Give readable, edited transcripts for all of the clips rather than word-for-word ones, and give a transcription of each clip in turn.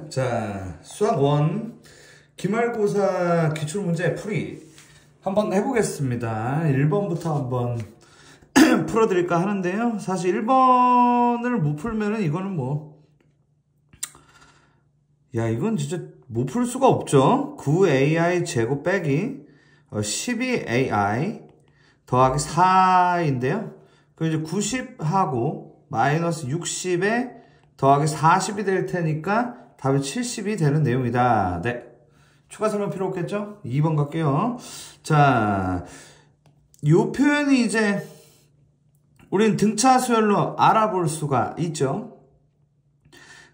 자, 수학 1 기말고사 기출문제 풀이 한번 해보겠습니다. 1번부터 한번 풀어드릴까 하는데요. 사실 1번을 못 풀면은 이거는 이건 진짜 못 풀 수가 없죠. 9ai 제곱 빼기 12ai 더하기 4인데요. 그럼 이제 90하고 마이너스 60에 더하기 40이 될 테니까 답이 70이 되는 내용이다. 네. 추가 설명 필요 없겠죠? 2번 갈게요. 자, 요 표현이 이제 우린 등차 수열로 알아볼 수가 있죠.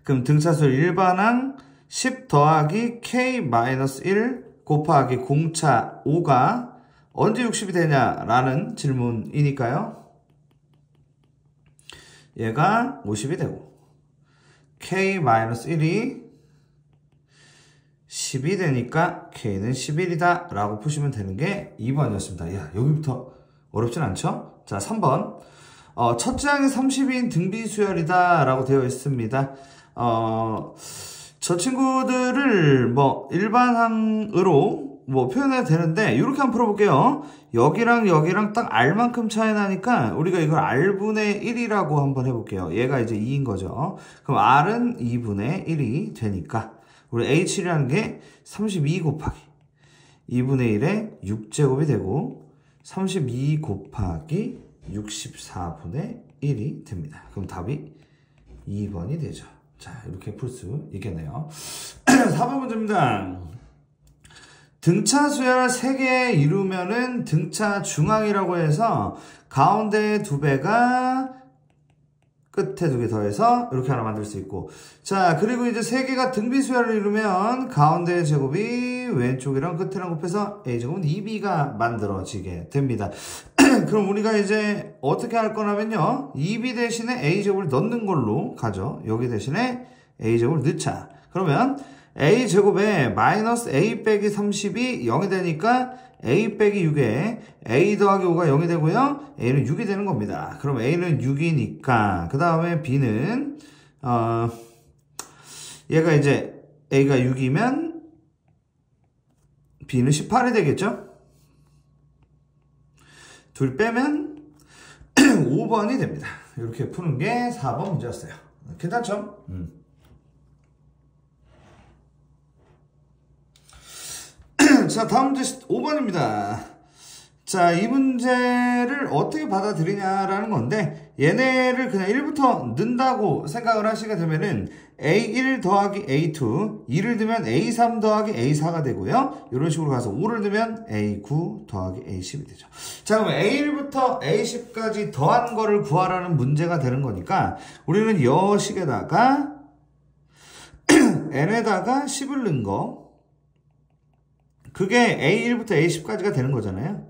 그럼 등차 수열 일반항 10 더하기 k-1 곱하기 공차 5가 언제 60이 되냐라는 질문이니까요. 얘가 50이 되고 k-1이 10이 되니까 k는 11이다 라고 푸시면 되는 게 2번이었습니다. 야, 여기부터 어렵진 않죠? 자, 3번 첫째 항이 30인 등비수열이다 라고 되어 있습니다. 저 친구들을 일반항으로 표현해도 되는데 이렇게 한번 풀어볼게요. 여기랑 여기랑 딱 R만큼 차이 나니까 우리가 이걸 R분의 1이라고 한번 해볼게요. 얘가 이제 2인 거죠. 그럼 R은 2분의 1이 되니까 우리 H라는 게 32 곱하기 2분의 1에 6제곱이 되고 32 곱하기 64분의 1이 됩니다. 그럼 답이 2번이 되죠. 자, 이렇게 풀 수 있겠네요. 4번 문제입니다. 등차 수열 3개 이루면은 등차 중앙이라고 해서 가운데 2배가 끝에 2개 더해서 이렇게 하나 만들 수 있고, 자, 그리고 이제 3개가 등비 수열을 이루면 가운데 제곱이 왼쪽이랑 끝이랑 곱해서 a제곱은 2b가 만들어지게 됩니다. 그럼 우리가 이제 어떻게 할 거냐면요, 2b 대신에 a제곱을 넣는 걸로 가죠. 여기 대신에 a제곱을 넣자. 그러면 a제곱에 마이너스 a 빼기 30이 0이 되니까 a 빼기 6에 a 더하기 5가 0이 되고요. a는 6이 되는 겁니다. 그럼 a는 6이니까 그 다음에 b는 얘가 이제 a가 6이면 b는 18이 되겠죠? 둘 빼면 5번이 됩니다. 이렇게 푸는 게 4번 문제였어요. 괜찮죠? 자, 다음 문제 5번입니다. 자, 이 문제를 어떻게 받아들이냐라는 건데, 얘네를 그냥 1부터 넣는다고 생각을 하시게 되면은 A1 더하기 A2, 2를 넣으면 A3 더하기 A4가 되고요. 이런 식으로 가서 5를 넣으면 A9 더하기 A10이 되죠. 자, 그럼 A1부터 A10까지 더한 거를 구하라는 문제가 되는 거니까 우리는 여식에다가 n에다가 10을 넣은 거, 그게 A1부터 A10까지가 되는 거잖아요.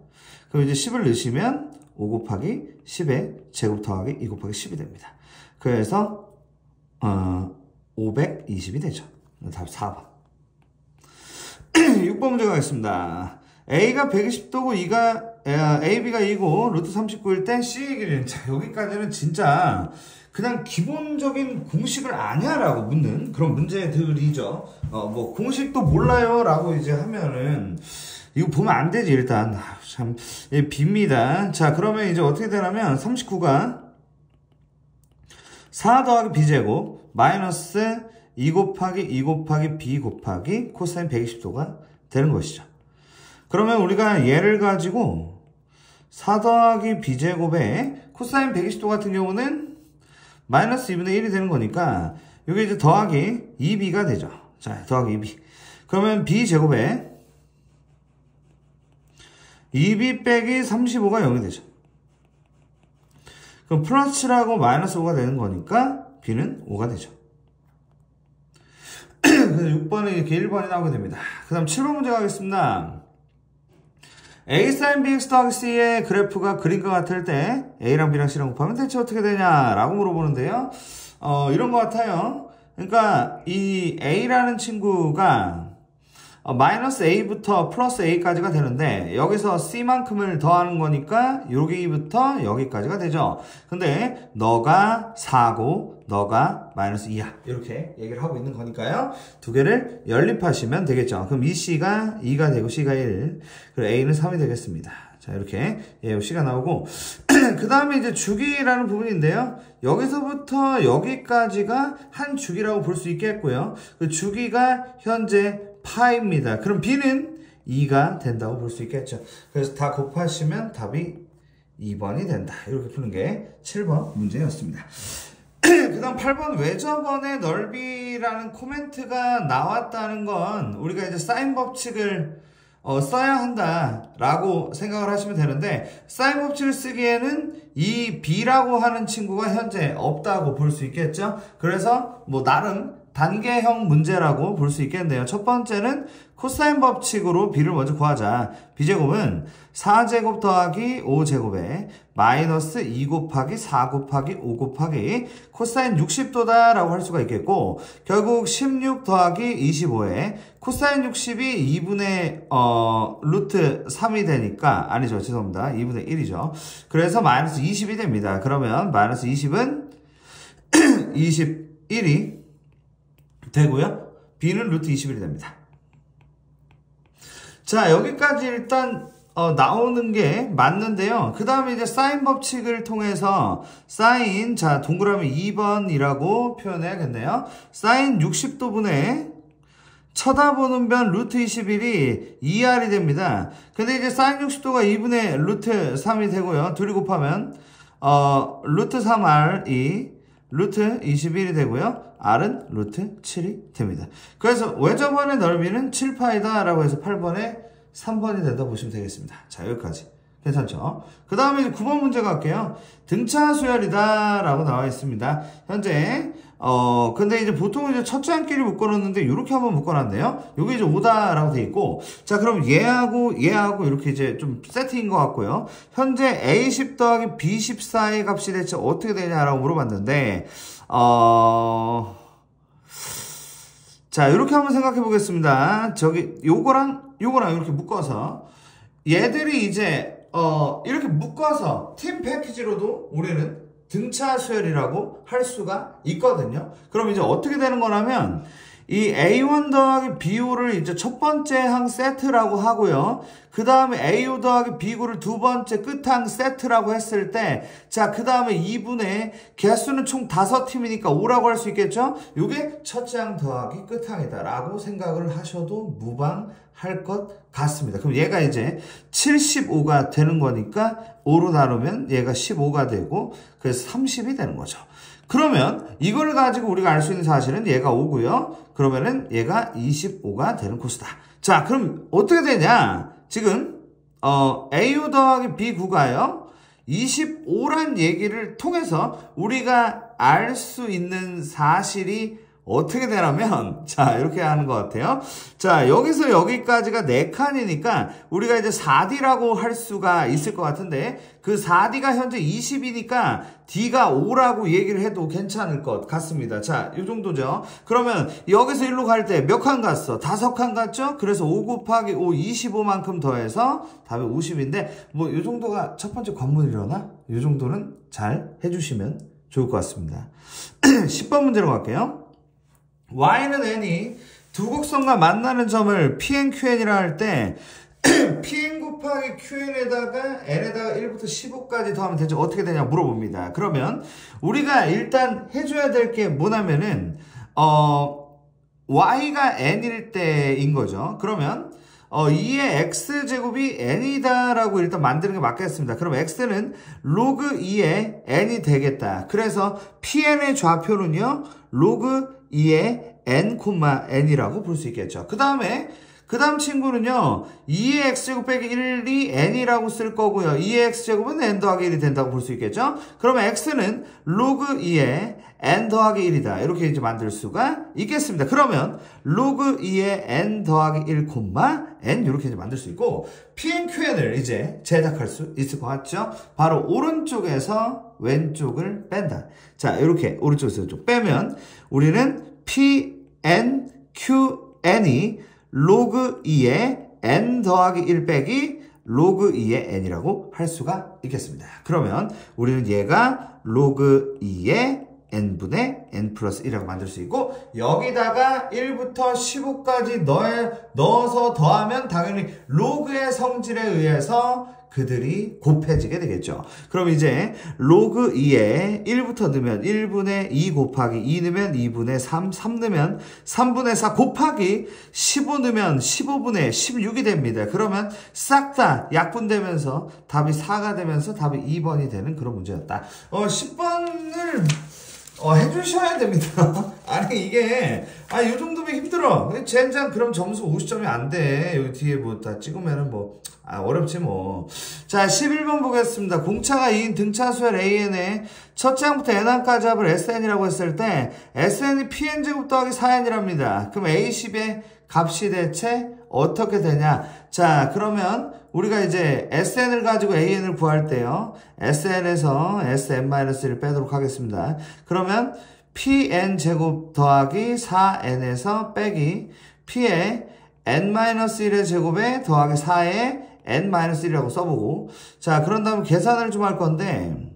그럼 이제 10을 넣으시면 5 곱하기 10에 제곱 더하기 2 곱하기 10이 됩니다. 그래서 520이 되죠. 답 4번. 6번 문제 가겠습니다. A가 120도고 AB가 2고 루트 39일 때 C의 길이는, 자, 여기까지는 진짜 그냥 기본적인 공식을 아냐라고 묻는 그런 문제들이죠. 공식도 몰라요 라고 이제 하면은 이거 보면 안 되지. 일단 참 빕니다. 자, 그러면 이제 어떻게 되냐면 39가 4 더하기 b제곱 마이너스 2 곱하기 2 곱하기 b 곱하기 코사인 120도가 되는 것이죠. 그러면 우리가 얘를 가지고 4 더하기 b제곱에 코사인 120도 같은 경우는 마이너스 2분의 1이 되는 거니까 이게 이제 더하기 2b가 되죠. 자, 더하기 2b. 그러면 b제곱에 2b 빼기 35가 0이 되죠. 그럼 플러스 7하고 마이너스 5가 되는 거니까 b는 5가 되죠. 그래서 6번에 이렇게 1번이 나오게 됩니다. 그 다음 7번 문제 가겠습니다. a sin bx 더하기 c의 그래프가 그림과 같을 때 a랑 b랑 c랑 곱하면 대체 어떻게 되냐라고 물어보는데요. 이런 것 같아요. 그러니까 이 a라는 친구가 마이너스 a부터 플러스 a까지가 되는데 여기서 c만큼을 더하는 거니까 여기부터 여기까지가 되죠. 근데 너가 4고 너가 마이너스 2야. 이렇게 얘기를 하고 있는 거니까요. 두 개를 연립하시면 되겠죠. 그럼 이 c가 2가 되고 c가 1, 그리고 a는 3이 되겠습니다. 자, 이렇게 c가 나오고 그 다음에 이제 주기라는 부분인데요. 여기서부터 여기까지가 한 주기라고 볼 수 있겠고요. 그 주기가 현재 파입니다. 그럼 b는 2가 된다고 볼 수 있겠죠. 그래서 다 곱하시면 답이 2번이 된다. 이렇게 푸는 게 7번 문제였습니다. 그 다음 8번 외접원의 넓이라는 코멘트가 나왔다는 건 우리가 이제 사인 법칙을 써야 한다라고 생각을 하시면 되는데 사인 법칙을 쓰기에는 이 b라고 하는 친구가 현재 없다고 볼 수 있겠죠. 그래서 뭐 나름 단계형 문제라고 볼 수 있겠네요. 첫 번째는 코사인 법칙으로 b를 먼저 구하자. b제곱은 4제곱 더하기 5제곱에 마이너스 2 곱하기 4 곱하기 5 곱하기 코사인 60도다 라고 할 수가 있겠고 결국 16 더하기 25에 코사인 60이 2분의 루트 3이 되니까 아니죠. 죄송합니다. 2분의 1이죠. 그래서 마이너스 20이 됩니다. 그러면 마이너스 20은 21이 되고요. b는 루트 21이 됩니다. 자, 여기까지 일단 나오는 게 맞는데요. 그 다음에 이제 사인 법칙을 통해서 사인, 자, 동그라미 2번이라고 표현해야겠네요. 사인 60도분의 쳐다보는 변 루트 21이 2r이 됩니다. 근데 이제 사인 60도가 2분의 루트 3이 되고요. 둘이 곱하면 루트 3r이 루트 21이 되고요. r은 루트 7이 됩니다. 그래서 외접원의 넓이는 7파이다 라고 해서 8번에 3번이 된다 보시면 되겠습니다. 자, 여기까지. 괜찮죠? 그 다음에 이제 9번 문제 갈게요. 등차 수열이다 라고 나와 있습니다. 현재 근데 이제 보통 이제 첫째 한끼리 묶어놓는데 이렇게 한번 묶어놨네요. 요게 이제 5다라고 돼 있고, 자, 그럼 얘하고 이렇게 이제 좀 세트인 것 같고요. 현재 A10 더하기 B14의 값이 대체 어떻게 되냐라고 물어봤는데, 자, 이렇게 한번 생각해 보겠습니다. 요거랑 이렇게 묶어서 얘들이 이제 이렇게 묶어서 팀 패키지로도 우리는 등차 수열이라고 할 수가 있거든요. 그럼 이제 어떻게 되는 거냐면 이 A1 더하기 B5를 이제 첫 번째 항 세트라고 하고요. 그 다음에 A5 더하기 B9를 두 번째 끝항 세트라고 했을 때, 자, 그 다음에 2분의 개수는 총 5팀이니까 5라고 할 수 있겠죠? 요게 첫째 항 더하기 끝항이다 라고 생각을 하셔도 무방할 것 같습니다. 그럼 얘가 이제 75가 되는 거니까 5로 나누면 얘가 15가 되고 그래서 30이 되는 거죠. 그러면 이걸 가지고 우리가 알 수 있는 사실은 얘가 5고요. 그러면은 얘가 25가 되는 코스다. 자, 그럼 어떻게 되냐? 지금 A5 더하기 B9가요. 25란 얘기를 통해서 우리가 알 수 있는 사실이 어떻게 되냐면, 자, 이렇게 하는 것 같아요. 자, 여기서 여기까지가 4칸이니까 우리가 이제 4D라고 할 수가 있을 것 같은데, 그 4D가 현재 20이니까 D가 5라고 얘기를 해도 괜찮을 것 같습니다. 자, 이 정도죠. 그러면 여기서 1로 갈 때 몇 칸 갔어? 5칸 갔죠? 그래서 5 곱하기 5, 25만큼 더해서 답이 50인데, 뭐, 이 정도가 첫 번째 관문이려나? 이 정도는 잘 해주시면 좋을 것 같습니다. 10번 문제로 갈게요. y는 n이 두 곡선과 만나는 점을 pnqn이라 할 때 pn 곱하기 qn에다가 n에다가 1부터 15까지 더하면 대체 어떻게 되냐 물어봅니다. 그러면 우리가 일단 해줘야 될 게 뭐냐면은 y가 n일 때인 거죠. 그러면 2의 x제곱이 n이다 라고 일단 만드는 게 맞겠습니다. 그럼 x는 로그 2의 n이 되겠다. 그래서 pn의 좌표는요 로그 2의 n, n이라고 볼 수 있겠죠. 그 다음 친구는요 2의 x제곱 빼기 1이 n이라고 쓸 거고요. 2의 x제곱은 n 더하기 1이 된다고 볼 수 있겠죠. 그러면 x는 로그 2의 n 더하기 1이다. 이렇게 이제 만들 수가 있겠습니다. 그러면 로그 2의 n 더하기 1, n 이렇게 이제 만들 수 있고 pnqn을 이제 제작할 수 있을 것 같죠. 바로 오른쪽에서 왼쪽을 뺀다. 자, 이렇게 오른쪽에서 왼쪽 빼면 우리는 pnqn이 로그 2의 n 더하기 1 빼기 로그 2의 n이라고 할 수가 있겠습니다. 그러면 우리는 얘가 로그 2의 n분의 n 플러스 1이라고 만들 수 있고, 여기다가 1부터 15까지 넣어서 더하면 당연히 로그의 성질에 의해서 그들이 곱해지게 되겠죠. 그럼 이제 로그 2에 1부터 넣으면 1분의 2 곱하기 2 넣으면 2분의 3, 3 넣으면 3분의 4 곱하기 15 넣으면 15분의 16이 됩니다. 그러면 싹 다 약분되면서 답이 4가 되면서 답이 2번이 되는 그런 문제였다. 10번을 해주셔야 됩니다. 아니, 이게, 요 정도면 힘들어. 젠장, 그럼 점수 50점이 안 돼. 여기 뒤에 뭐, 다 찍으면은 뭐, 어렵지 뭐. 자, 11번 보겠습니다. 공차가 2인 등차수열 AN의 첫째 항부터 N항까지 합을 SN이라고 했을 때, SN이 PN제곱 더하기 4N이랍니다. 그럼 A10의 값이 대체 어떻게 되냐? 자, 그러면 우리가 이제 SN을 가지고 AN을 구할 때요, SN에서 SN-1을 빼도록 하겠습니다. 그러면 PN 제곱 더하기 4N에서 빼기 P의 N-1의 제곱에 더하기 4의 N-1이라고 써보고, 자, 그런 다음에 계산을 좀 할 건데,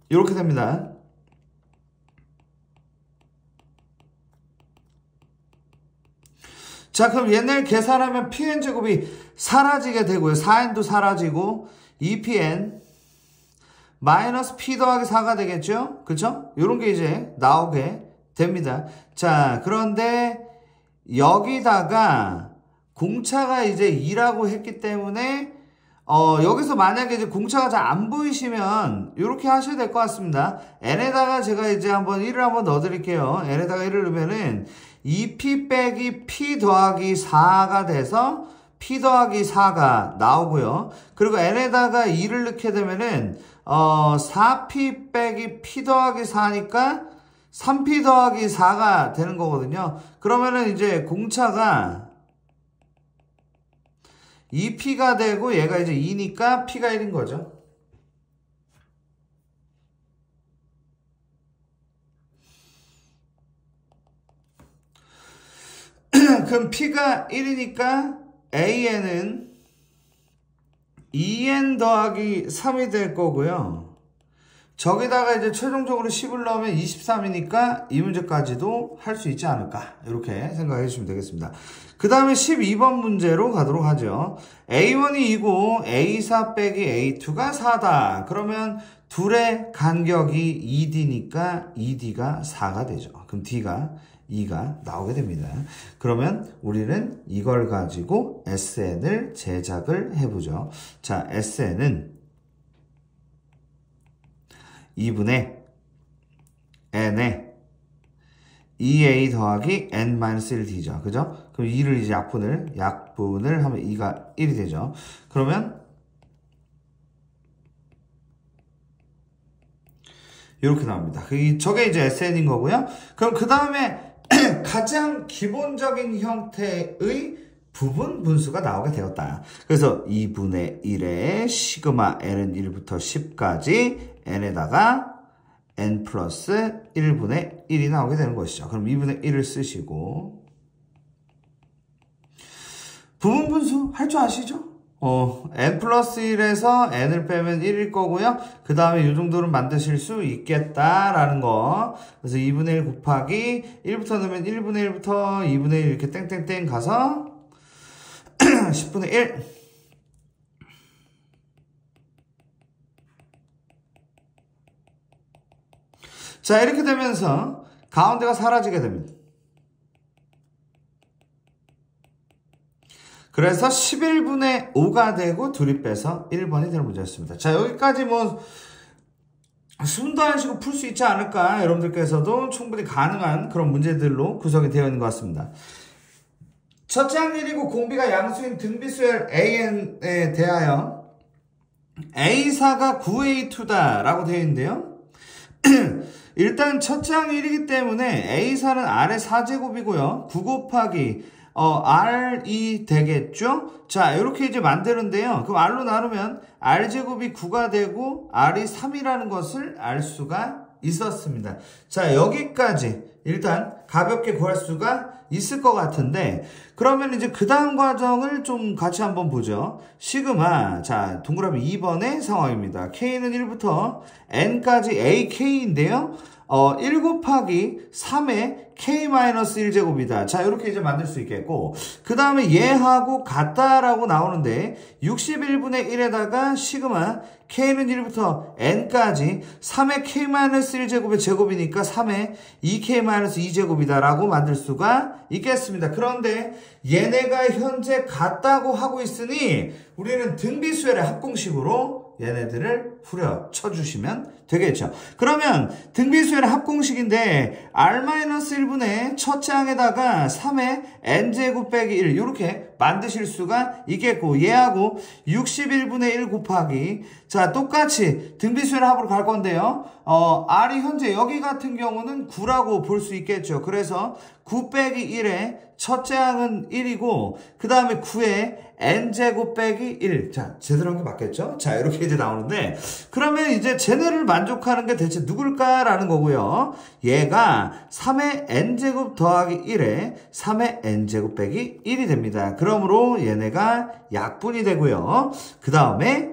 이렇게 됩니다. 자, 그럼 옛날 계산하면 PN제곱이 사라지게 되고요. 4N도 사라지고 2PN 마이너스 P 더하기 4가 되겠죠? 그쵸? 요런 게 이제 나오게 됩니다. 자, 그런데 여기다가 공차가 이제 2라고 했기 때문에 여기서 만약에 이제 공차가 잘 안 보이시면 이렇게 하셔야 될 것 같습니다. n에다가 제가 이제 한번 1을 한번 넣어드릴게요. n에다가 1을 넣으면은 2p 빼기 p 더하기 4가 돼서 p 더하기 4가 나오고요. 그리고 n에다가 2를 넣게 되면은 4p 빼기 p 더하기 4니까 3p 더하기 4가 되는 거거든요. 그러면은 이제 공차가 2p가 되고 얘가 이제 2니까 p가 1인 거죠. 그럼 p가 1이니까 an은 2n 더하기 3이 될 거고요. 저기다가 이제 최종적으로 10을 넣으면 23이니까 이 문제까지도 할 수 있지 않을까, 이렇게 생각해 주시면 되겠습니다. 그 다음에 12번 문제로 가도록 하죠. A1이 2고 A4 빼기 A2가 4다. 그러면 둘의 간격이 2D니까 2D가 4가 되죠. 그럼 D가 2가 나오게 됩니다. 그러면 우리는 이걸 가지고 SN을 제작을 해보죠. 자, SN은 2분의 n에 2a 더하기 n-1d죠. 그죠? 그럼 2를 이제 약분을 하면 2가 1이 되죠. 그러면 이렇게 나옵니다. 저게 이제 SN인 거고요. 그럼 그 다음에 가장 기본적인 형태의 부분 분수가 나오게 되었다. 그래서 2분의 1에 시그마 n은 1부터 10까지 n에다가 n 플러스 1분의 1이 나오게 되는 것이죠. 그럼 2분의 1을 쓰시고, 부분 분수 할 줄 아시죠? n 플러스 1에서 n을 빼면 1일 거고요. 그 다음에 이 정도는 만드실 수 있겠다라는 거. 그래서 2분의 1 곱하기 1부터 넣으면 1분의 1부터 2분의 1 이렇게 땡땡땡 가서 10분의 1. 자, 이렇게 되면서 가운데가 사라지게 됩니다. 그래서 11분의 5가 되고 둘이 빼서 1번이 되는 문제였습니다. 자, 여기까지 뭐 숨도 안 쉬고 풀 수 있지 않을까, 여러분들께서도 충분히 가능한 그런 문제들로 구성이 되어 있는 것 같습니다. 첫째 항일이고 공비가 양수인 등비수열 AN에 대하여 A4가 9A2다 라고 되어 있는데요. 일단 첫째 항일이기 때문에 A4는 R의 4제곱이고요. 9 곱하기 R이 되겠죠? 자, 이렇게 이제 만드는데요. 그럼 R로 나누면 R제곱이 9가 되고 R이 3이라는 것을 알 수가 있었습니다. 자, 여기까지 일단 가볍게 구할 수가 있을 것 같은데, 그러면 이제 그 다음 과정을 좀 같이 한번 보죠. 시그마, 자, 동그라미 2번의 상황입니다. K는 1부터 N까지 AK인데요. 1 곱하기 3의 K-1제곱이다. 자, 이렇게 이제 만들 수 있겠고, 그 다음에 얘하고 같다라고 나오는데, 61분의 1에다가 시그마, K는 1부터 N까지 3의 K-1제곱의 제곱이니까 3의 2K-2제곱이다 라고 만들 수가 있겠습니다. 그런데 얘네가 현재 같다고 하고 있으니 우리는 등비수열의 합공식으로 얘네들을 후려쳐 주시면 되겠죠. 그러면 등비수열의 합공식인데 R-1분의 첫째 항에다가 3의 n제곱 빼기 1 이렇게 만드실 수가 있겠고, 얘하고 61분의 1 곱하기, 자, 똑같이 등비수열의 합으로 갈 건데요. R이 현재 여기 같은 경우는 9라고 볼 수 있겠죠. 그래서 9 빼기 1에 첫째 항은 1이고, 그 다음에 9에 n제곱 빼기 1. 자, 제대로 한 게 맞겠죠? 자, 이렇게 이제 나오는데, 그러면 이제 쟤네를 만족하는 게 대체 누굴까라는 거고요. 얘가 3의 n제곱 더하기 1에 3의 n제곱 빼기 1이 됩니다. 그러므로 얘네가 약분이 되고요. 그 다음에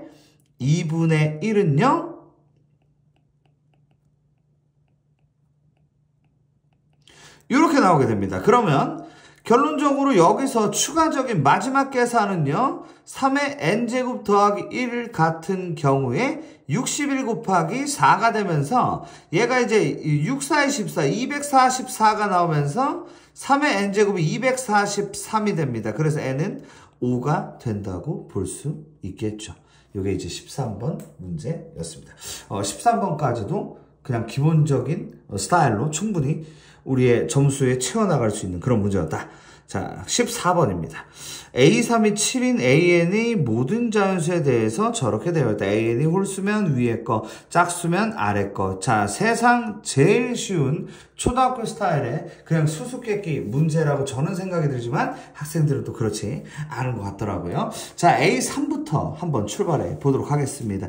2분의 1은요, 이렇게 나오게 됩니다. 그러면 결론적으로 여기서 추가적인 마지막 계산은요, 3의 n제곱 더하기 1 같은 경우에 61 곱하기 4가 되면서 얘가 이제 6, 4, 14, 244가 나오면서 3의 n제곱이 243이 됩니다. 그래서 n은 5가 된다고 볼 수 있겠죠. 이게 이제 13번 문제였습니다. 13번까지도 그냥 기본적인 스타일로 충분히 우리의 점수에 채워나갈 수 있는 그런 문제였다. 자, 14번입니다. A3이 7인 AN의 모든 자연수에 대해서 저렇게 되어 있다. AN이 홀수면 위에 거, 짝수면 아래 거. 자, 세상 제일 쉬운 초등학교 스타일의 그냥 수수께끼 문제라고 저는 생각이 들지만 학생들은 또 그렇지 않은 것 같더라고요. 자, A3부터 한번 출발해 보도록 하겠습니다.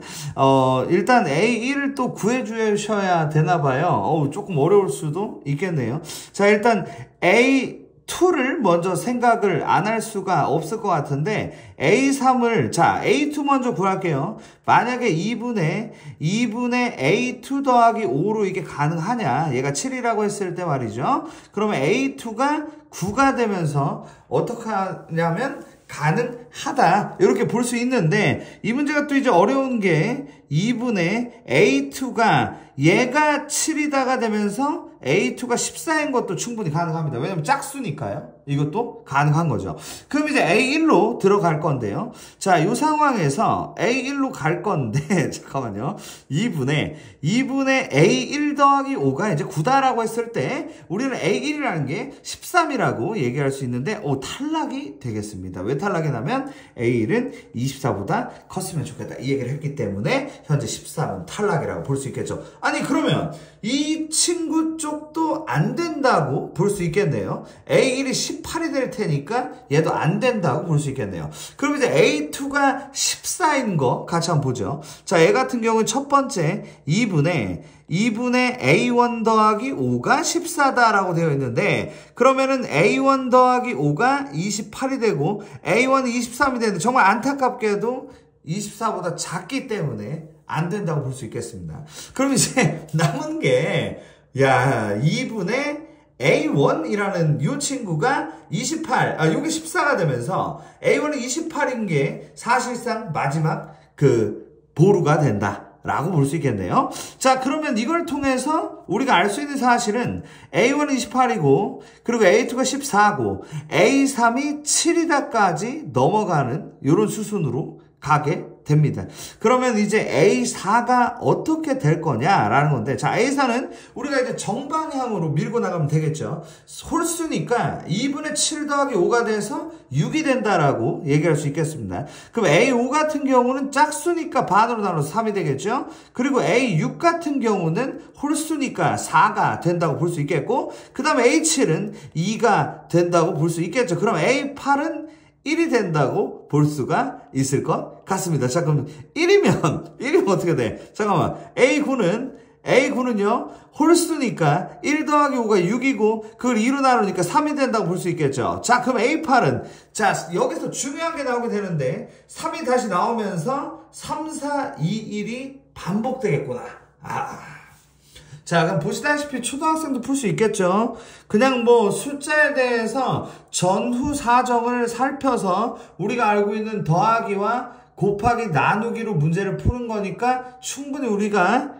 일단 A1을 또 구해 주셔야 되나 봐요. 조금 어려울 수도 있겠네요. 자, 일단 A2를 먼저 생각을 안 할 수가 없을 것 같은데, A3을, 자, A2 먼저 구할게요. 만약에 2분의 A2 더하기 5로 이게 가능하냐, 얘가 7이라고 했을 때 말이죠. 그러면 A2가 9가 되면서 어떻게 하냐면 가능하다, 이렇게 볼 수 있는데, 이 문제가 또 이제 어려운 게 2분의 A2가 얘가 7이다가 되면서 A2가 14인 것도 충분히 가능합니다. 왜냐면 짝수니까요. 이것도 가능한 거죠. 그럼 이제 A1로 들어갈 건데요. 자, 이 상황에서 A1로 갈 건데, 잠깐만요. 2분의 A1 더하기 5가 이제 9다라고 했을 때, 우리는 A1이라는 게 13이라고 얘기할 수 있는데, 탈락이 되겠습니다. 왜 탈락이 나면 A1은 24보다 컸으면 좋겠다, 이 얘기를 했기 때문에 현재 13은 탈락이라고 볼 수 있겠죠. 아니, 그러면 이 친구 쪽도 안 된다고 볼 수 있겠네요. A1이 18이 될 테니까 얘도 안 된다고 볼 수 있겠네요. 그럼 이제 A2가 14인 거 같이 한번 보죠. 자, 얘 같은 경우는 첫 번째 2분의 A1 더하기 5가 14다라고 되어 있는데, 그러면은 A1 더하기 5가 28이 되고 A1은 23이 되는데, 정말 안타깝게도 24보다 작기 때문에 안 된다고 볼 수 있겠습니다. 그럼 이제 남은 게, 2분의 A1이라는 이 친구가 28, 요게 14가 되면서 A1은 28인 게 사실상 마지막 보루가 된다 라고 볼 수 있겠네요. 자, 그러면 이걸 통해서 우리가 알 수 있는 사실은 A1은 28이고, 그리고 A2가 14고, A3이 7이다까지 넘어가는 이런 수순으로 가게 됩니다. 그러면 이제 A4가 어떻게 될 거냐라는 건데, 자, A4는 우리가 이제 정방향으로 밀고 나가면 되겠죠. 홀수니까 2분의 7 더하기 5가 돼서 6이 된다라고 얘기할 수 있겠습니다. 그럼 A5 같은 경우는 짝수니까 반으로 나눠서 3이 되겠죠. 그리고 A6 같은 경우는 홀수니까 4가 된다고 볼 수 있겠고, 그 다음에 A7은 2가 된다고 볼 수 있겠죠. 그럼 A8은 1이 된다고 볼 수가 있을 것 같습니다. 자, 그럼 1이면 어떻게 돼? 잠깐만. A9는 A9는요, 홀수니까 1 더하기 5가 6이고, 그걸 2로 나누니까 3이 된다고 볼 수 있겠죠. 자, 그럼 A8은, 자, 여기서 중요한 게 나오게 되는데, 3이 다시 나오면서 3, 4, 2, 1이 반복되겠구나. 자, 그럼 보시다시피 초등학생도 풀 수 있겠죠. 그냥 뭐 숫자에 대해서 전후 사정을 살펴서 우리가 알고 있는 더하기와 곱하기 나누기로 문제를 푸는 거니까 충분히 우리가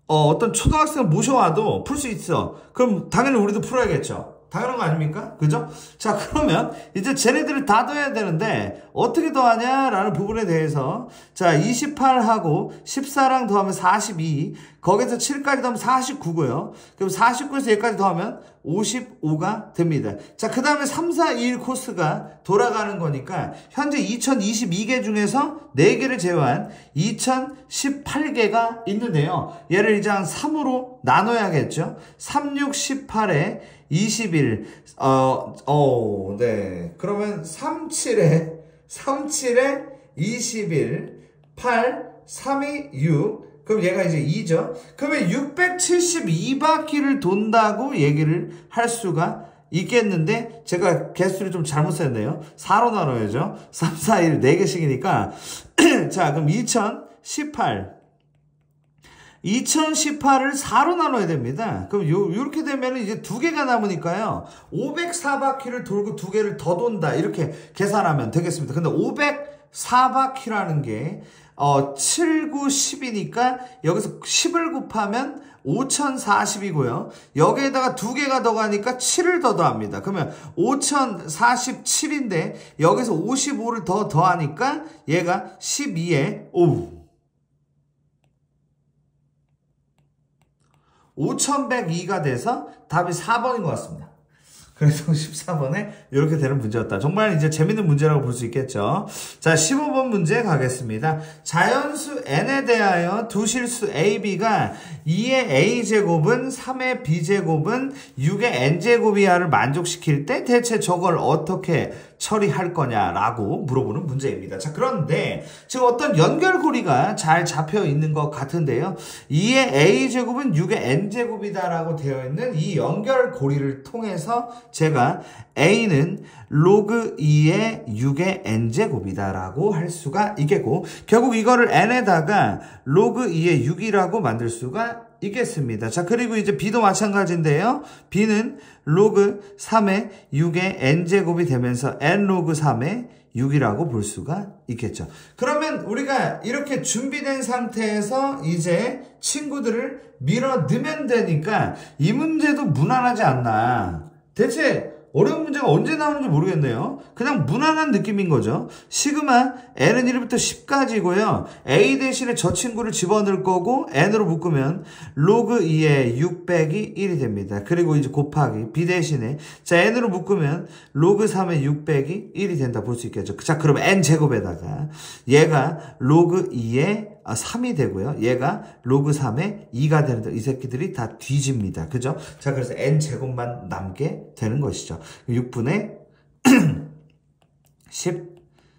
어떤 초등학생을 모셔와도 풀 수 있어. 그럼 당연히 우리도 풀어야겠죠. 당연한 거 아닙니까? 그죠? 자, 그러면 이제 쟤네들을 다 더해야 되는데 어떻게 더하냐라는 부분에 대해서 자, 28하고 14랑 더하면 42, 거기서 7까지 더하면 49고요. 그럼 49에서 얘까지 더하면 55가 됩니다. 자, 그 다음에 3, 4, 2, 1 코스가 돌아가는 거니까 현재 2022개 중에서 4개를 제외한 2018개가 있는데요. 얘를 이제 한 3으로 나눠야겠죠. 3, 6, 18에 21, 네. 그러면 37에 21, 8, 3이 6. 그럼 얘가 이제 2죠. 그러면 672바퀴를 돈다고 얘기를 할 수가 있겠는데, 제가 개수를 좀 잘못 썼네요. 4로 나눠야죠. 3, 4, 1, 4개씩이니까. 자, 그럼 2018을 4로 나눠야 됩니다. 그럼 요렇게 되면 이제 2개가 남으니까요. 504바퀴를 돌고 2개를 더 돈다. 이렇게 계산하면 되겠습니다. 근데 504바퀴라는 게 7, 9, 10이니까 여기서 10을 곱하면 5040이고요. 여기에다가 2개가 더 가니까 7을 더 더합니다. 그러면 5047인데 여기서 55를 더 더하니까 얘가 12에 5102가 돼서 답이 4번인 것 같습니다. 그래서 14번에 이렇게 되는 문제였다. 정말 이제 재밌는 문제라고 볼 수 있겠죠. 자, 15번 문제 가겠습니다. 자연수 n에 대하여 두 실수 a, b가 2의 a제곱은 3의 b제곱은 6의 n제곱이야를 만족시킬 때 대체 저걸 어떻게 처리할 거냐라고 물어보는 문제입니다. 자, 그런데 지금 어떤 연결고리가 잘 잡혀 있는 것 같은데요. 2의 a제곱은 6의 n제곱이다라고 되어 있는 이 연결고리를 통해서 제가 a는 로그 2의 6의 n제곱이다라고 할 수가 있겠고, 결국 이거를 n에다가 로그 2의 6이라고 만들 수가 있겠습니다. 자, 그리고 이제 b도 마찬가지인데요. b는 로그 3의 6의 n제곱이 되면서 n 로그 3의 6이라고 볼 수가 있겠죠. 그러면 우리가 이렇게 준비된 상태에서 이제 친구들을 밀어 넣으면 되니까 이 문제도 무난하지 않나. 대체 어려운 문제가 언제 나오는지 모르겠네요. 그냥 무난한 느낌인 거죠. 시그마 n은 1부터 10까지고요. a 대신에 저 친구를 집어넣을 거고 n으로 묶으면 로그 2의 6 빼기 1이 됩니다. 그리고 이제 곱하기 b 대신에 자 n으로 묶으면 로그 3의 6 빼기 1이 된다 볼 수 있겠죠. 자, 그럼 n제곱에다가 얘가 로그 2의 3이 되고요. 얘가 로그 3의 2가 되는데 이 새끼들이 다 뒤집니다. 그죠? 자, 그래서 n제곱만 남게 되는 것이죠. 6분의 10,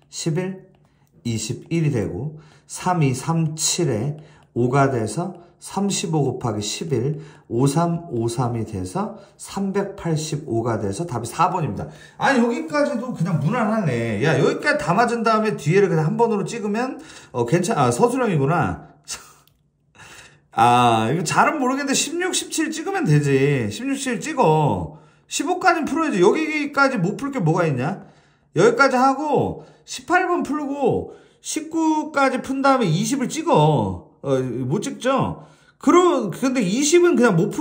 11, 21이 되고 3, 2, 3, 7에 5가 돼서 35 곱하기 11, 53, 53이 돼서 385가 돼서 답이 4번입니다. 아니, 여기까지도 그냥 무난하네. 야, 여기까지 다 맞은 다음에 뒤에를 그냥 한 번으로 찍으면, 서술형이구나. 이거 잘은 모르겠는데 16, 17 찍으면 되지. 16, 17 찍어. 15까지는 풀어야지. 여기까지 못 풀 게 뭐가 있냐? 여기까지 하고, 18번 풀고, 19까지 푼 다음에 20을 찍어. 못 찍죠? 근데 20은 그냥 못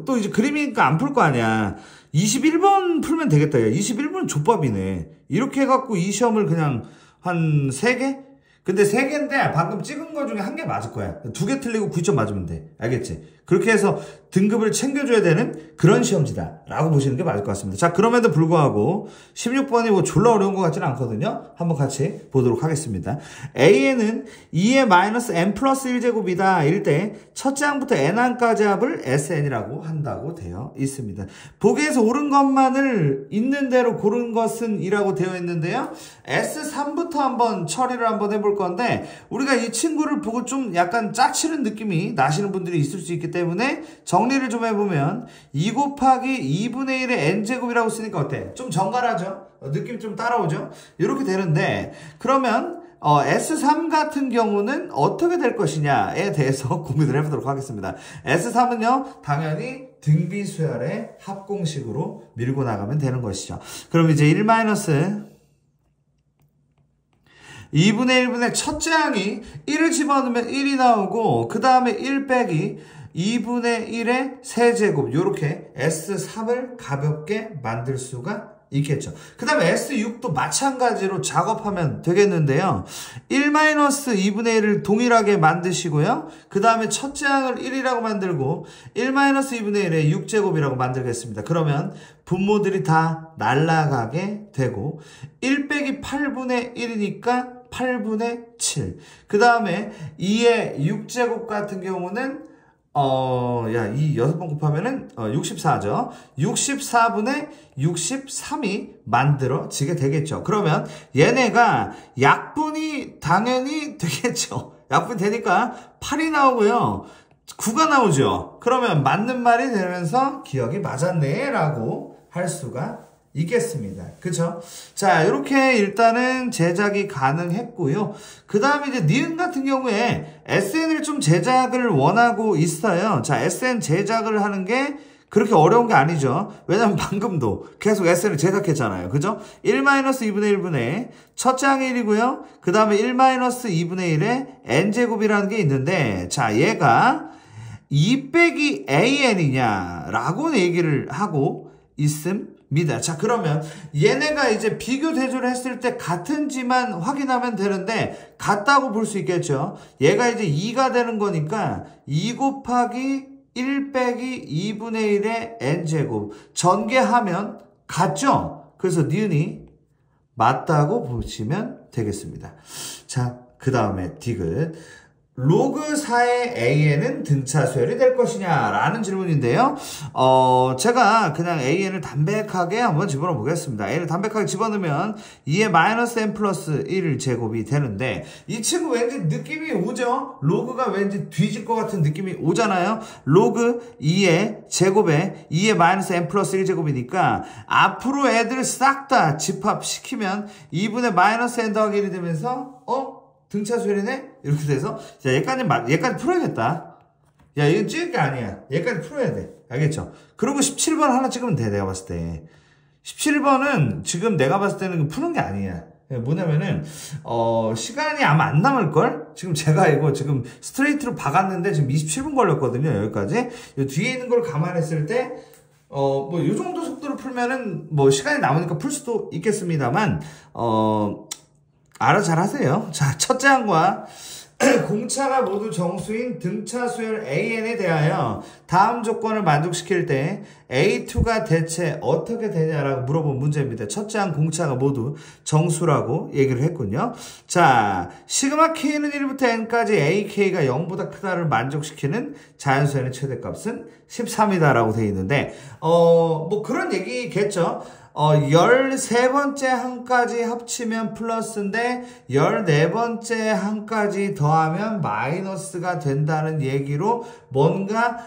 또 이제 그림이니까 안 풀 거 아니야. 21번 풀면 되겠다. 야, 21번은 족밥이네. 이렇게 해갖고 이 시험을 그냥 한 3개? 근데 3개인데 방금 찍은 거 중에 1개 맞을 거야. 2개 틀리고 9점 맞으면 돼. 알겠지? 그렇게 해서 등급을 챙겨줘야 되는 그런 시험지다 라고 보시는 게 맞을 것 같습니다. 자, 그럼에도 불구하고 16번이 뭐 졸라 어려운 것 같지는 않거든요. 한번 같이 보도록 하겠습니다. A에는 2의 마이너스 n 플러스 1제곱이다 일 때 첫째 항부터 n항까지 합을 SN이라고 한다고 되어 있습니다. 보기에서 옳은 것만을 있는 대로 고른 것은 이라고 되어 있는데요. S3부터 한번 처리를 한번 해볼 건데, 우리가 이 친구를 보고 좀 약간 짜치는 느낌이 나시는 분들이 있을 수 있기 있기 때문에 정리를 좀 해보면 2 곱하기 2분의 1의 n제곱이라고 쓰니까 어때? 좀 정갈하죠? 느낌 좀 따라오죠? 이렇게 되는데 그러면 S3 같은 경우는 어떻게 될 것이냐에 대해서 고민을 해보도록 하겠습니다. S3은요 당연히 등비수열의 합공식으로 밀고 나가면 되는 것이죠. 그럼 이제 1 2분의 1분의 첫째 항이 1을 집어넣으면 1이 나오고 그 다음에 1 빼기 2분의 1의 세제곱 이렇게 S3을 가볍게 만들 수가 있겠죠. 그 다음에 S6도 마찬가지로 작업하면 되겠는데요. 1-2분의 1을 동일하게 만드시고요. 그 다음에 첫째 항을 1이라고 만들고 1-2분의 1의 6제곱이라고 만들겠습니다. 그러면 분모들이 다 날아가게 되고 1 빼기 8분의 1이니까 8분의 7. 그 다음에 2의 6제곱 같은 경우는 이 6번 곱하면은 64죠. 64분의 63이 만들어지게 되겠죠. 그러면 얘네가 약분이 당연히 되겠죠. 약분이 되니까 8이 나오고요. 9가 나오죠. 그러면 맞는 말이 되면서 기억이 맞았네 라고 할 수가 있겠습니다. 그쵸? 자, 이렇게 일단은 제작이 가능했고요. 그 다음에 이제 니은 같은 경우에 SN을 좀 제작을 원하고 있어요. 자, SN 제작을 하는 게 그렇게 어려운 게 아니죠. 왜냐면 방금도 계속 SN을 제작했잖아요. 그죠? 1-2분의 1분의 첫째 항이 1이고요. 그 다음에 1-2분의 1의 n제곱이라는 게 있는데 자, 얘가 2 빼기 an이냐 라고 얘기를 하고 있습니다. 자, 그러면 얘네가 이제 비교 대조를 했을 때 같은지만 확인하면 되는데 같다고 볼 수 있겠죠. 얘가 이제 2가 되는 거니까 2 곱하기 1 빼기 2분의 1의 n제곱 전개하면 같죠. 그래서 니은이 맞다고 보시면 되겠습니다. 자, 그 다음에 디귿 로그 4의 AN은 등차 수열이 될 것이냐 라는 질문인데요. 제가 그냥 AN을 담백하게 한번 집어넣어 보겠습니다. AN을 담백하게 집어넣으면 2의 마이너스 n 플러스 1 제곱이 되는데 이 친구 왠지 느낌이 오죠? 로그가 왠지 뒤질 것 같은 느낌이 오잖아요. 로그 2의 제곱에 2의 마이너스 n 플러스 1 제곱이니까 앞으로 애들 싹 다 집합시키면 2분의 마이너스 n 더하기 1이 되면서 등차 수열이네? 이렇게 돼서 자, 얘까지 풀어야겠다. 야, 이건 찍을 게 아니야. 얘까지 풀어야 돼. 알겠죠? 그리고 17번 하나 찍으면 돼, 내가 봤을 때. 17번은 지금 내가 봤을 때는 푸는 게 아니야. 뭐냐면은 시간이 아마 안 남을걸? 지금 제가 이거 지금 스트레이트로 박았는데 지금 27분 걸렸거든요, 여기까지. 이 뒤에 있는 걸 감안했을 때 뭐 이 정도 속도로 풀면은 뭐 시간이 남으니까 풀 수도 있겠습니다만 알아 잘 하세요. 자, 첫째 항과 공차가 모두 정수인 등차 수열 AN에 대하여 다음 조건을 만족시킬 때 A2가 대체 어떻게 되냐라고 물어본 문제입니다. 첫째 항 공차가 모두 정수라고 얘기를 했군요. 자, 시그마 K는 1부터 N까지 AK가 0보다 크다를 만족시키는 자연수열의 최대값은 13이다라고 되어 있는데 뭐 그런 얘기겠죠. 13번째 항까지 합치면 플러스인데 14번째 항까지 더하면 마이너스가 된다는 얘기로 뭔가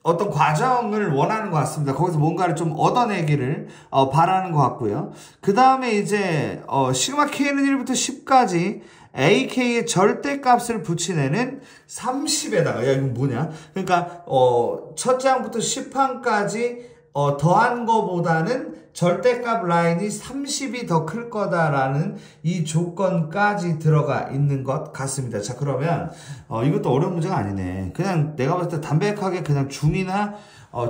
어떤 과정을 원하는 것 같습니다. 거기서 뭔가를 좀 얻어내기를 바라는 것 같고요. 그 다음에 이제 시그마 K는 1부터 10까지 AK의 절대값을 붙이내는 30에다가 야 이건 뭐냐? 그러니까 첫째 항부터 10항까지 더한 거보다는 절대값 라인이 30이 더 클 거다라는 이 조건까지 들어가 있는 것 같습니다. 자, 그러면 이것도 어려운 문제가 아니네. 그냥 내가 봤을 때 담백하게 그냥 중이나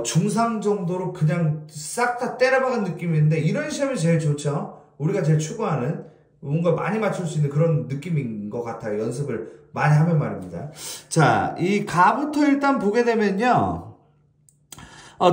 중상 정도로 그냥 싹 다 때려박은 느낌인데 이런 시험이 제일 좋죠. 우리가 제일 추구하는 뭔가 많이 맞출 수 있는 그런 느낌인 것 같아요. 연습을 많이 하면 말입니다. 자, 이 가부터 일단 보게 되면요.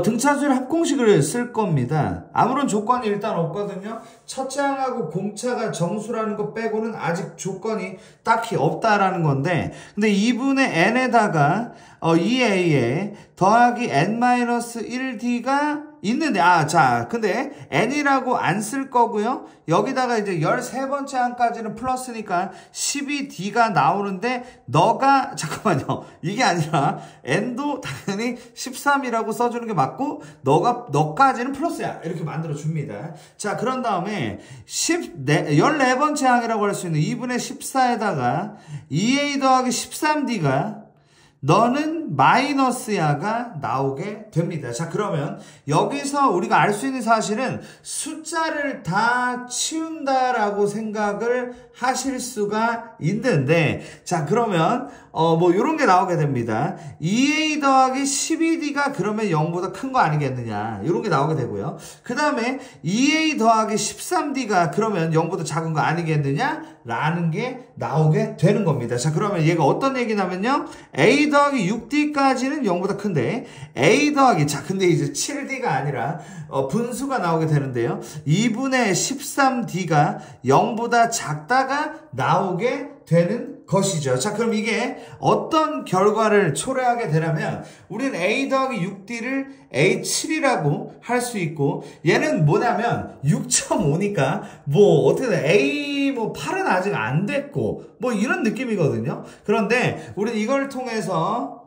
등차수열 합공식을 쓸 겁니다. 아무런 조건이 일단 없거든요. 첫째 항하고 공차가 정수라는 거 빼고는 아직 조건이 딱히 없다라는 건데, 근데 2분의 n에다가 2a에 더하기 n-1d가 있는데, 자, 근데 n이라고 안 쓸 거고요. 여기다가 이제 13번째 항까지는 플러스니까 12d가 나오는데, 잠깐만요. 이게 아니라, n도 당연히 13이라고 써주는 게 맞고, 너까지는 플러스야. 이렇게 만들어줍니다. 자, 그런 다음에, 14번째 항이라고 할 수 있는 2분의 14에다가, 2a 더하기 13d가, 너는 마이너스야가 나오게 됩니다. 자, 그러면 여기서 우리가 알 수 있는 사실은 숫자를 다 치운다라고 생각을 하실 수가 있는데, 자, 그러면 요런 게 나오게 됩니다. 2a 더하기 12d가 그러면 0보다 큰 거 아니겠느냐, 요런 게 나오게 되고요. 그 다음에 2a 더하기 13d가 그러면 0보다 작은 거 아니겠느냐 라는 게 나오게 되는 겁니다. 자, 그러면 얘가 어떤 얘기냐면요, a 더하기 6d까지는 0보다 큰데, a 더하기, 자, 근데 이제 7d가 아니라 분수가 나오게 되는데요, 2분의 13d가 0보다 작다가 나오게 되는 것이죠. 자, 그럼 이게 어떤 결과를 초래하게 되냐면, 우리는 a 더하기 6d를 a7이라고 할 수 있고, 얘는 뭐냐면 6.5니까 어떻게 돼, a 8은 아직 안 됐고 이런 느낌이거든요. 그런데 우리는 이걸 통해서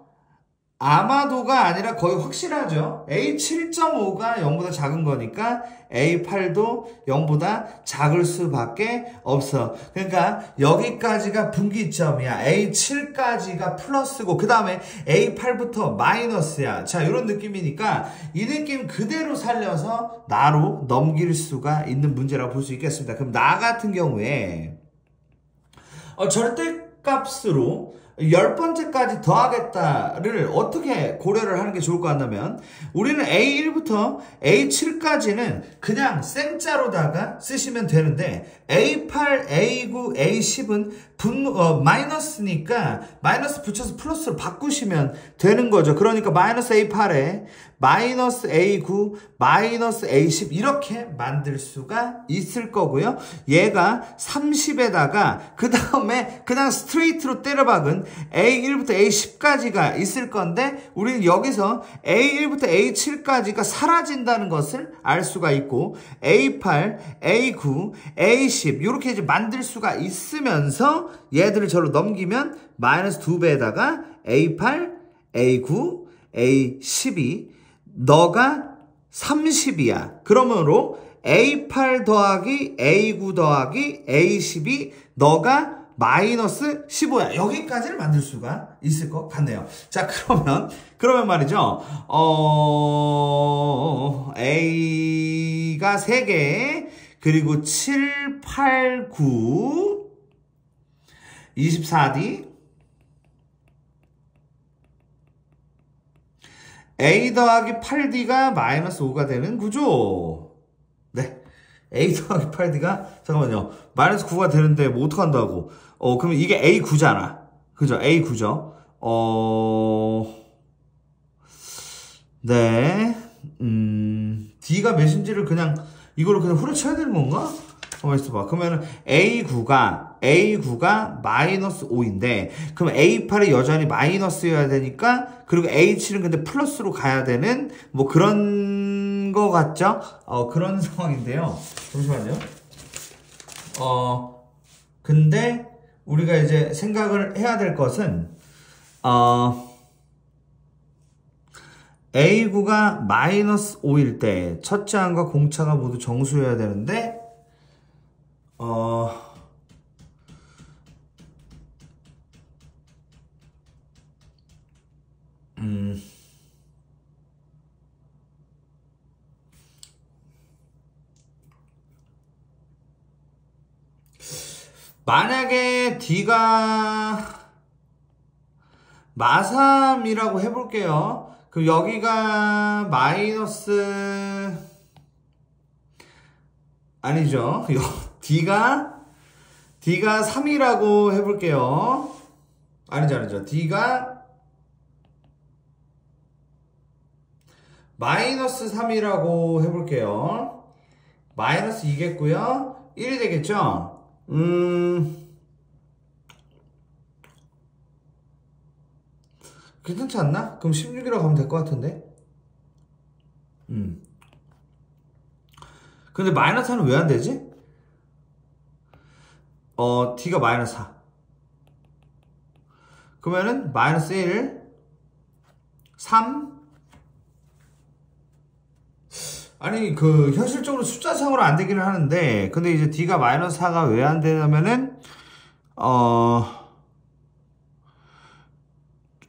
아마도가 아니라 거의 확실하죠. A7.5가 0보다 작은 거니까 A8도 0보다 작을 수밖에 없어. 그러니까 여기까지가 분기점이야. A7까지가 플러스고 그 다음에 A8부터 마이너스야. 자, 이런 느낌이니까 이 느낌 그대로 살려서 나로 넘길 수가 있는 문제라고 볼 수 있겠습니다. 그럼 나 같은 경우에 절대값으로 10번째까지 더하겠다를 어떻게 고려를 하는 게 좋을 것 같냐면, 우리는 A1부터 A7까지는 그냥 생자로다가 쓰시면 되는데, A8, A9, A10은 마이너스니까 마이너스 붙여서 플러스로 바꾸시면 되는 거죠. 그러니까 마이너스 A8에 마이너스 A9, 마이너스 A10 이렇게 만들 수가 있을 거고요. 얘가 30에다가 그 다음에 그냥 스트레이트로 때려박은 A1부터 A10까지가 있을 건데, 우리는 여기서 A1부터 A7까지가 사라진다는 것을 알 수가 있고, A8, A9, A10 이렇게 이제 만들 수가 있으면서 얘들을 저로 넘기면 마이너스 2배에다가 A8, A9, A12 너가 30이야. 그러므로 A8 더하기 A9 더하기 A12 너가 마이너스 15야. 여기까지를 만들 수가 있을 것 같네요. 자, 그러면 말이죠. A가 3개, 그리고 7, 8, 9, 24D, A 더하기 8D가 마이너스 5가 되는 구조. 네. A 더하기 8D가, 잠깐만요. 마이너스 9가 되는데, 어떡한다고. 그러면 이게 A9잖아. 그죠? A9죠. 네. D가 몇인지를 이거를 그냥 후려쳐야 되는 건가? 가만 있어봐. 그러면 A9가 마이너스 5인데, 그럼 A8이 여전히 마이너스여야 되니까, 그리고 A7은 근데 플러스로 가야 되는, 그런 거 같죠? 그런 상황인데요. 잠시만요. 근데, 우리가 이제 생각을 해야 될 것은, A9가 마이너스 5일 때, 첫째 항과 공차가 모두 정수여야 되는데, 만약에 D가 마3이라고 해볼게요. 그럼 여기가 마이너스, 아니죠. D가 3이라고 해볼게요. 아니죠. D가 마이너스 3이라고 해볼게요. 마이너스 2겠고요. 1이 되겠죠? 괜찮지 않나? 그럼 16이라고 하면 될 것 같은데? 근데 마이너스 4는 왜 안 되지? D가 마이너스 4. 그러면은 마이너스 1, 3. 아니 그 현실적으로 숫자상으로 안 되기는 하는데, 근데 이제 D가 마이너스 4가 왜 안 되냐면은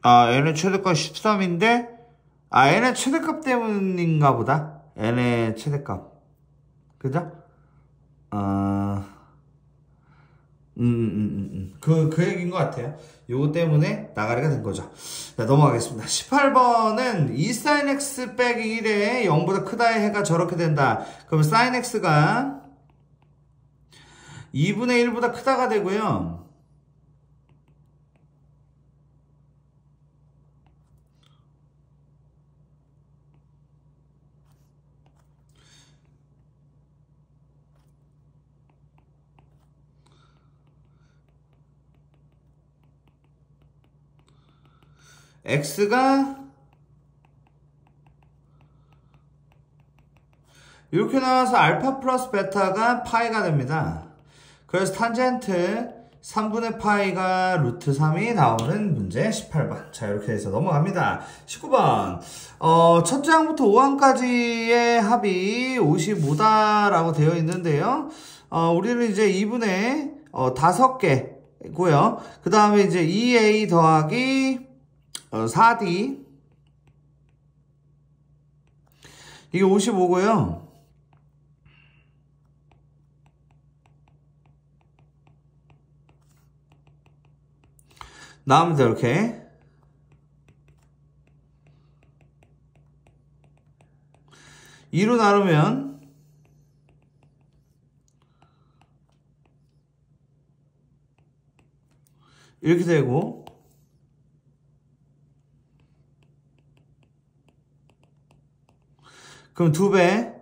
n의 최대값 13인데 n의 최대값 때문인가 보다. n의 최대값. 그죠? 그 얘기인 것 같아요. 요거 때문에 나가리가 된 거죠. 자, 넘어가겠습니다. 18번은 2sin x 빼기 1에 0보다 크다의 해가 저렇게 된다. 그러면 sin x가 2분의 1보다 크다가 되고요. x가 이렇게 나와서 알파 플러스 베타가 파이가 됩니다. 그래서 탄젠트 3분의 파이가 루트 3이 나오는 문제 18번. 자, 이렇게 해서 넘어갑니다. 19번. 첫째 항부터 5항까지의 합이 55다라고 되어 있는데요. 우리는 이제 2분의 5개고요. 그 다음에 이제 2a 더하기 4d. 이게 55고요. 나옵니다. 이렇게 2로 나누면 이렇게 되고, 그럼 2배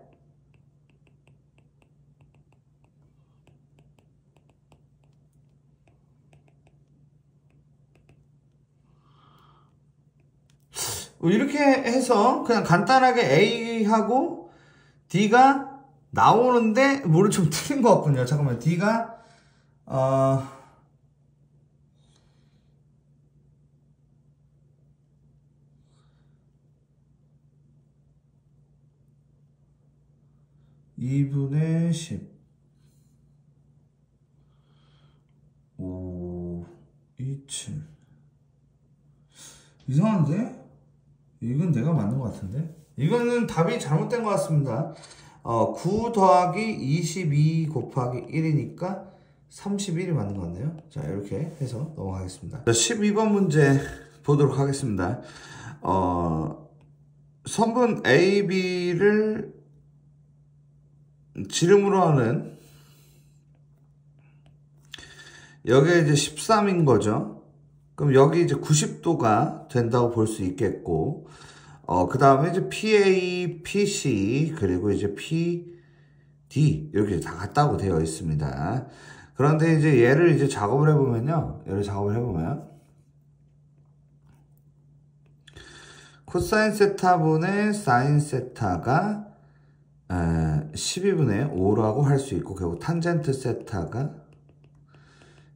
이렇게 해서 그냥 간단하게 A하고 D가 나오는데 뭐를 좀 틀린 것 같군요. 잠깐만. D가 2분의 10 5 2 7 이상한데? 이건 내가 맞는 것 같은데? 이거는 답이 잘못된 것 같습니다. 9 더하기 22 곱하기 1이니까 31이 맞는 것 같네요. 자, 이렇게 해서 넘어가겠습니다. 12번 문제 보도록 하겠습니다. 선분 AB를 지름으로 하는, 여기에 이제 13인 거죠. 그럼 여기 이제 90도가 된다고 볼 수 있겠고, 그 다음에 이제 PA, PC, 그리고 이제 PD, 이렇게 다 같다고 되어 있습니다. 그런데 이제 얘를 이제 작업을 해보면요. 코사인 세타분의 사인 세타가 12분의 5라고 할 수 있고, 결국 탄젠트 세타가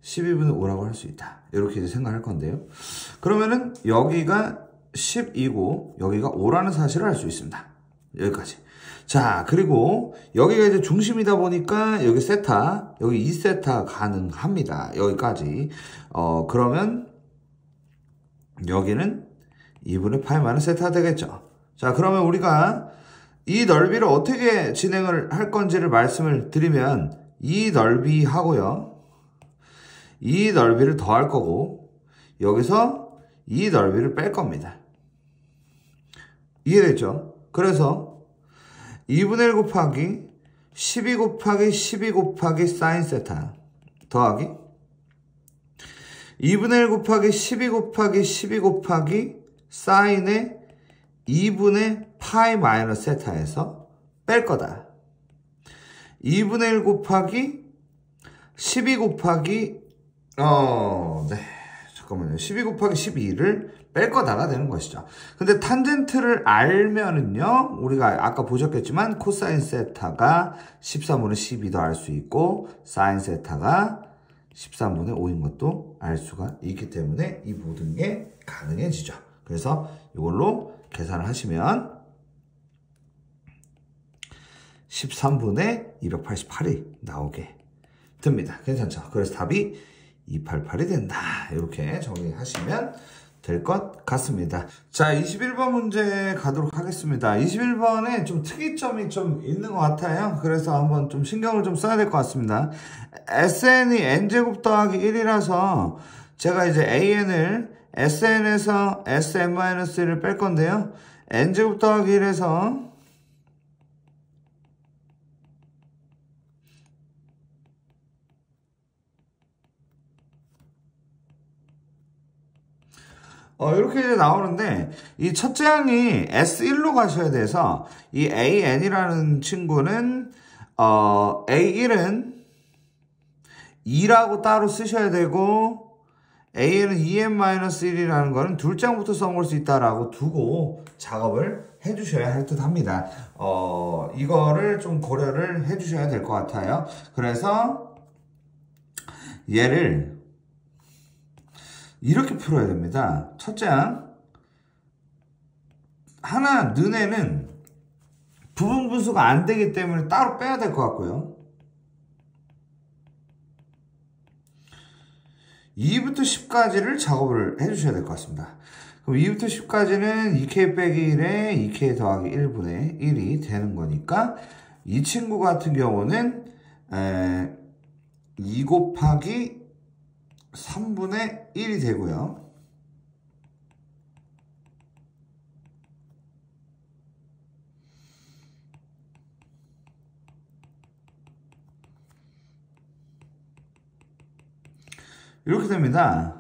12분의 5라고 할 수 있다. 이렇게 이제 생각할 건데요. 그러면은 여기가 10이고 여기가 5라는 사실을 알 수 있습니다. 여기까지. 자, 그리고 여기가 이제 중심이다 보니까 여기 세타, 여기 2세타 가능합니다. 여기까지. 그러면 여기는 2분의 파이 마이너스 세타 되겠죠. 자, 그러면 우리가 이 넓이를 어떻게 진행을 할 건지를 말씀을 드리면, 이 넓이 하고요, 이 넓이를 더할 거고, 여기서 이 넓이를 뺄 겁니다. 이해됐죠? 그래서 2분의 1 곱하기 12 곱하기 12 곱하기 사인 세타 더하기 2분의 1 곱하기 12 곱하기 12 곱하기 사인의 2분의 파이 마이너스 세타에서 뺄 거다. 2분의 1 곱하기 12 곱하기 잠깐만요. 12 곱하기 12를 뺄 거다가 되는 것이죠. 근데 탄젠트를 알면은요, 우리가 아까 보셨겠지만 코사인 세타가 13분의 12도 알 수 있고 사인 세타가 13분의 5인 것도 알 수가 있기 때문에 이 모든 게 가능해지죠. 그래서 이걸로 계산을 하시면 13분의 288이 나오게 됩니다. 괜찮죠? 그래서 답이 288이 된다. 이렇게 정리하시면 될 것 같습니다. 자, 21번 문제 가도록 하겠습니다. 21번에 좀 특이점이 좀 있는 것 같아요. 그래서 한번 좀 신경을 좀 써야 될 것 같습니다. SN이 n제곱 더하기 1이라서 제가 이제 AN을 SN에서 SN-1을 뺄 건데요. n제곱 더하기 1에서 이렇게 이제 나오는데, 이 첫째 항이 S1로 가셔야 돼서, 이 AN이라는 친구는, A1은 2라고 따로 쓰셔야 되고, AN은 2n-1이라는 거는 둘 장부터 써먹을 수 있다라고 두고 작업을 해주셔야 할 듯 합니다. 이거를 좀 고려를 해주셔야 될 것 같아요. 그래서, 얘를, 이렇게 풀어야 됩니다. 첫째 항 하나 는에는 부분 분수가 안 되기 때문에 따로 빼야 될 것 같고요. 2부터 10까지를 작업을 해주셔야 될 것 같습니다. 그럼 2부터 10까지는 2k 빼기 1에 2k 더하기 1분의 1이 되는 거니까 이 친구 같은 경우는 2 곱하기 3분의 1이 되고요. 이렇게 됩니다.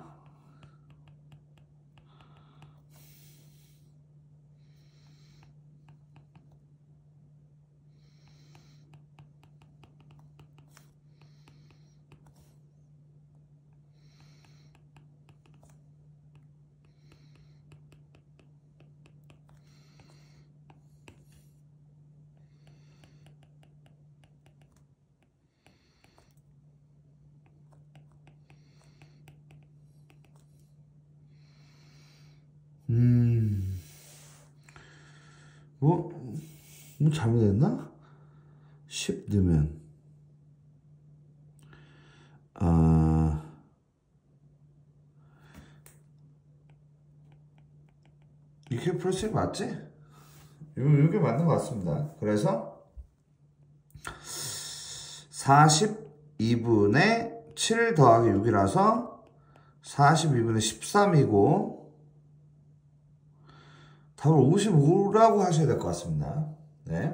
뭐 잘못했나? 10 넣으면 이게 플러스 1 맞지? 이게 맞는 것 같습니다. 그래서 42분의 7 더하기 6이라서 42분의 13이고 답을 55라고 하셔야 될 것 같습니다. 네.